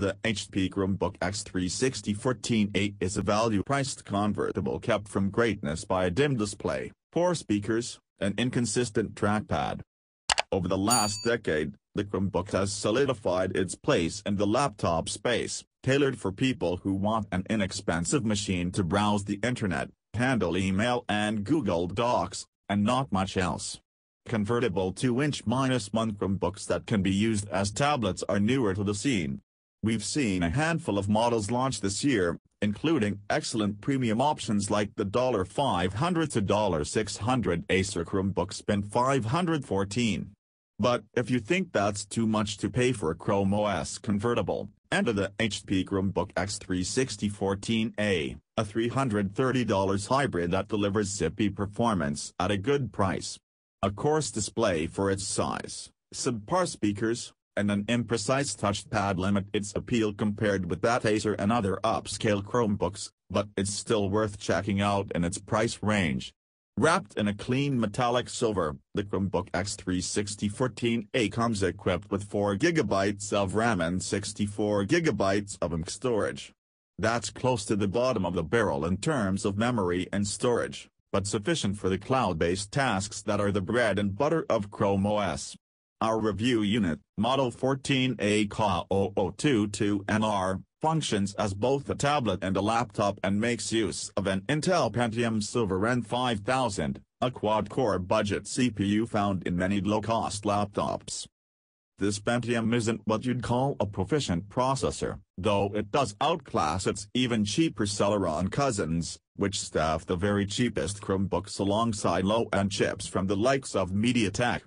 The HP Chromebook X360 14A is a value-priced convertible kept from greatness by a dim display, poor speakers, and inconsistent trackpad. Over the last decade, the Chromebook has solidified its place in the laptop space, tailored for people who want an inexpensive machine to browse the internet, handle email and Google Docs, and not much else. Convertible 2-inch-1 Chromebooks that can be used as tablets are newer to the scene. We've seen a handful of models launch this year, including excellent premium options like the $500 to $600 Acer Chromebook Spin 514. But if you think that's too much to pay for a Chrome OS convertible, enter the HP Chromebook X360 14A, a $330 hybrid that delivers zippy performance at a good price. A coarse display for its size, subpar speakers, and an imprecise touchpad limit its appeal compared with that Acer and other upscale Chromebooks, but it's still worth checking out in its price range. Wrapped in a clean metallic silver, the Chromebook X360 14A comes equipped with 4 GB of RAM and 64 GB of IMC storage. That's close to the bottom of the barrel in terms of memory and storage, but sufficient for the cloud-based tasks that are the bread and butter of Chrome OS. Our review unit, Model 14A K0022NR, functions as both a tablet and a laptop and makes use of an Intel Pentium Silverend 5000, a quad-core budget CPU found in many low-cost laptops. This Pentium isn't what you'd call a proficient processor, though it does outclass its even cheaper Celeron cousins, which staff the very cheapest Chromebooks alongside low-end chips from the likes of MediaTek.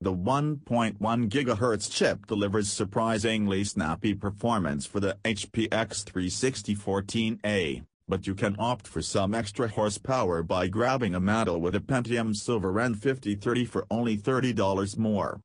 The 1.1 GHz chip delivers surprisingly snappy performance for the HP X360 14A, but you can opt for some extra horsepower by grabbing a model with a Pentium Silverend 5030 for only $30 more.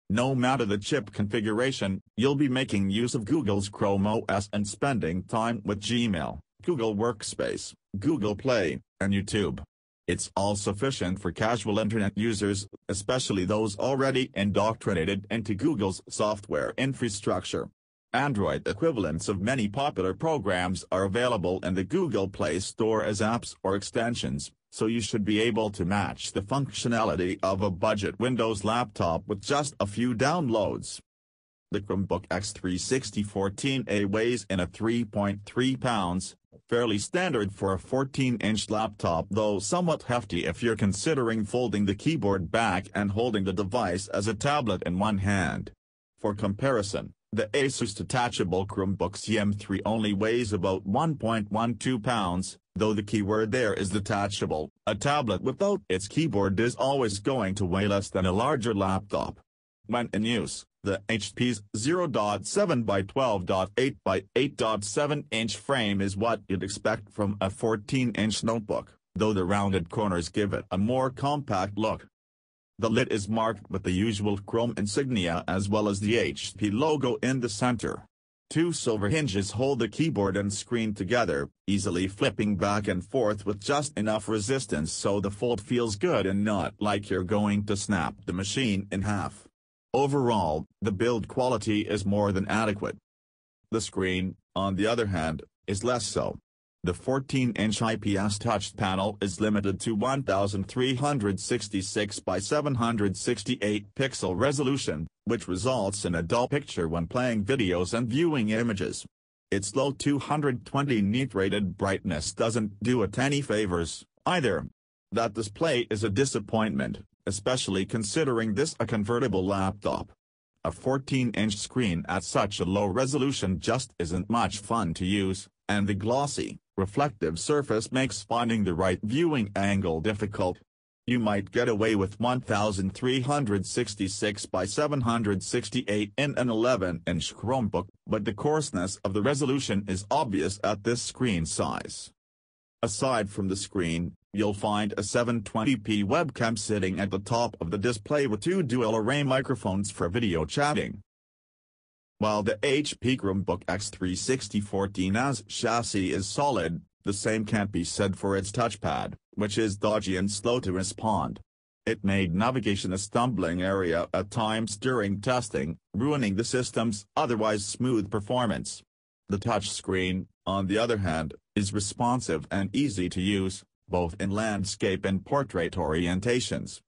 No matter the chip configuration, you'll be making use of Google's Chrome OS and spending time with Gmail, Google Workspace, Google Play, and YouTube. It's all sufficient for casual internet users, especially those already indoctrinated into Google's software infrastructure. Android equivalents of many popular programs are available in the Google Play Store as apps or extensions, so you should be able to match the functionality of a budget Windows laptop with just a few downloads. The Chromebook X360 14A weighs in at 3.3 pounds, fairly standard for a 14-inch laptop though somewhat hefty if you're considering folding the keyboard back and holding the device as a tablet in one hand. For comparison, the Asus detachable Chromebook CM3 only weighs about 1.12 pounds, though the keyword there is detachable. A tablet without its keyboard is always going to weigh less than a larger laptop. When in use, the HP's 0.7 by 12.8 by 8.7-inch frame is what you'd expect from a 14-inch notebook, though the rounded corners give it a more compact look. The lid is marked with the usual Chrome insignia as well as the HP logo in the center. 2 silver hinges hold the keyboard and screen together, easily flipping back and forth with just enough resistance so the fold feels good and not like you're going to snap the machine in half. Overall, the build quality is more than adequate. The screen, on the other hand, is less so. The 14-inch IPS touch panel is limited to 1366 by 768 pixel resolution, which results in a dull picture when playing videos and viewing images. Its low 220 nit rated brightness doesn't do it any favors, either. That display is a disappointment, especially considering this a convertible laptop. A 14-inch screen at such a low resolution just isn't much fun to use, and the glossy, reflective surface makes finding the right viewing angle difficult. You might get away with 1366 by 768 in an 11-inch Chromebook, but the coarseness of the resolution is obvious at this screen size. Aside from the screen, you'll find a 720p webcam sitting at the top of the display with 2 dual-array microphones for video chatting. While the HP Chromebook X360 14A's chassis is solid, the same can't be said for its touchpad, which is dodgy and slow to respond. It made navigation a stumbling area at times during testing, ruining the system's otherwise smooth performance. The touchscreen, on the other hand, is responsive and easy to use, both in landscape and portrait orientations.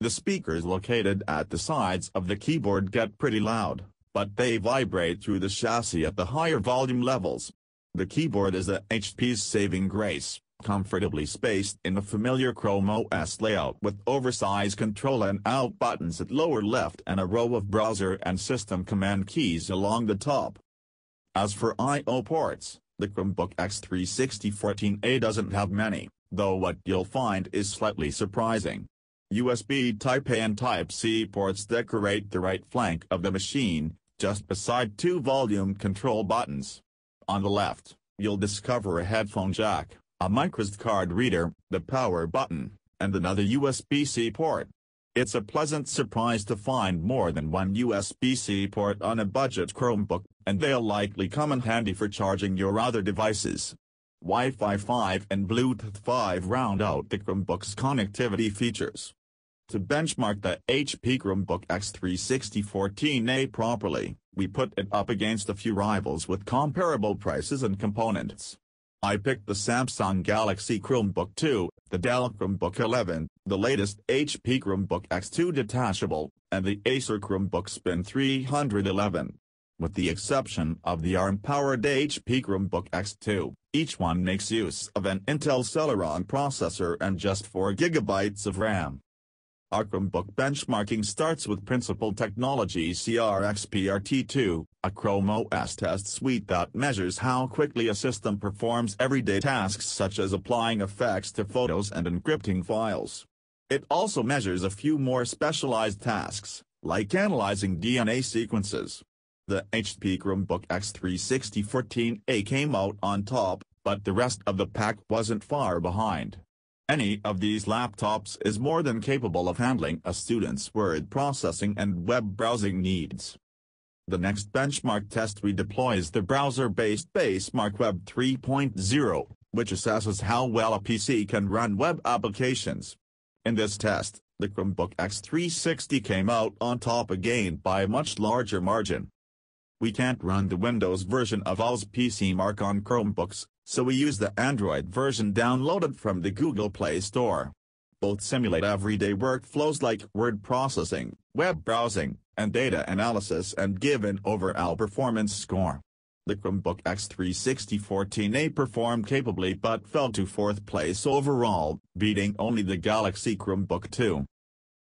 The speakers located at the sides of the keyboard get pretty loud, but they vibrate through the chassis at the higher volume levels. The keyboard is a HP's saving grace, comfortably spaced in a familiar Chrome OS layout with oversized Control and Alt buttons at lower left and a row of browser and system command keys along the top. As for I/O ports, the Chromebook X360 14A doesn't have many, though what you'll find is slightly surprising. USB Type-A and Type-C ports decorate the right flank of the machine, just beside two volume control buttons. On the left, you'll discover a headphone jack, a microSD card reader, the power button, and another USB-C port. It's a pleasant surprise to find more than one USB-C port on a budget Chromebook, and they'll likely come in handy for charging your other devices. Wi-Fi 5 and Bluetooth 5 round out the Chromebook's connectivity features. To benchmark the HP Chromebook X360 14A properly, we put it up against a few rivals with comparable prices and components. I picked the Samsung Galaxy Chromebook 2, the Dell Chromebook 11, the latest HP Chromebook X2 detachable, and the Acer Chromebook Spin 311. With the exception of the ARM-powered HP Chromebook X2, each one makes use of an Intel Celeron processor and just 4 GB of RAM. Our Chromebook benchmarking starts with Principal Technologies CRXPRT2, a Chrome OS test suite that measures how quickly a system performs everyday tasks such as applying effects to photos and encrypting files. It also measures a few more specialized tasks, like analyzing DNA sequences. The HP Chromebook X360 14A came out on top, but the rest of the pack wasn't far behind. Any of these laptops is more than capable of handling a student's word processing and web browsing needs. The next benchmark test we deploy is the browser-based Basemark Web 3.0, which assesses how well a PC can run web applications. In this test, the Chromebook X360 came out on top again by a much larger margin. We can't run the Windows version of All's PCMark on Chromebooks, so we use the Android version downloaded from the Google Play Store. Both simulate everyday workflows like word processing, web browsing, and data analysis and give an overall performance score. The Chromebook X360 14A performed capably but fell to 4th place overall, beating only the Galaxy Chromebook 2.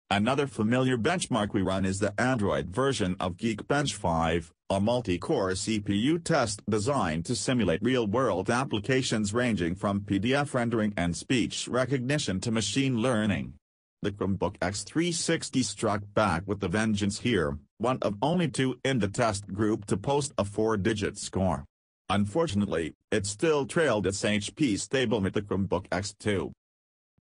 Another familiar benchmark we run is the Android version of Xbench 5, a multi-core CPU test designed to simulate real-world applications ranging from PDF rendering and speech recognition to machine learning. The Chromebook X360 struck back with a vengeance here, one of only 2 in the test group to post a 4-digit score. Unfortunately, it still trailed its HP stablemate the Chromebook X2.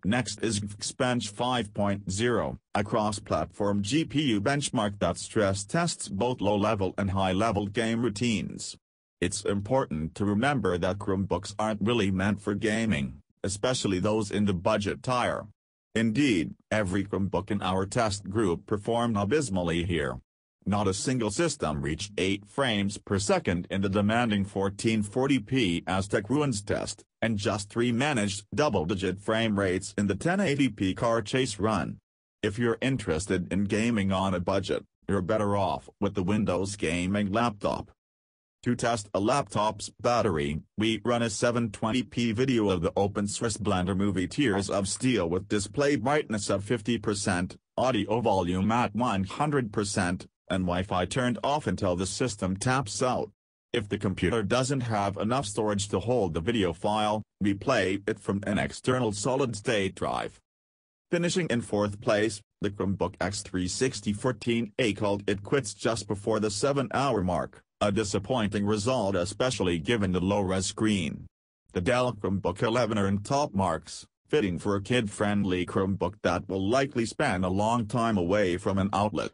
Next is Xbench 5.0, a cross-platform GPU benchmark that stress tests both low-level and high-level game routines. It's important to remember that Chromebooks aren't really meant for gaming, especially those in the budget tier. Indeed, every Chromebook in our test group performed abysmally here. Not a single system reached 8 frames per second in the demanding 1440p Aztec Ruins test, and just 3 managed double-digit frame rates in the 1080p car chase run. If you're interested in gaming on a budget, you're better off with the Windows gaming laptop. To test a laptop's battery, we run a 720p video of the open-source Blender movie Tears of Steel with display brightness of 50%, audio volume at 100%, and Wi-Fi turned off until the system taps out. If the computer doesn't have enough storage to hold the video file, we play it from an external solid-state drive. Finishing in 4th place, the Chromebook X360 14A called it quits just before the 7-hour mark, a disappointing result especially given the low-res screen. The Dell Chromebook 11 earned top marks, fitting for a kid-friendly Chromebook that will likely spend a long time away from an outlet.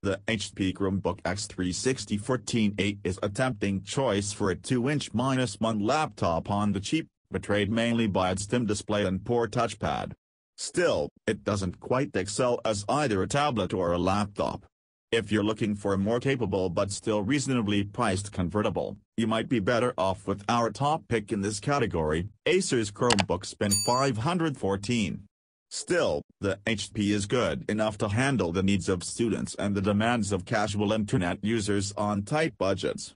The HP Chromebook X360 14A is a tempting choice for a 2-inch-1 laptop on the cheap, betrayed mainly by its dim display and poor touchpad. Still, it doesn't quite excel as either a tablet or a laptop. If you're looking for a more capable but still reasonably priced convertible, you might be better off with our top pick in this category, Acer's Chromebook Xbench 514. Still, the HP is good enough to handle the needs of students and the demands of casual internet users on tight budgets.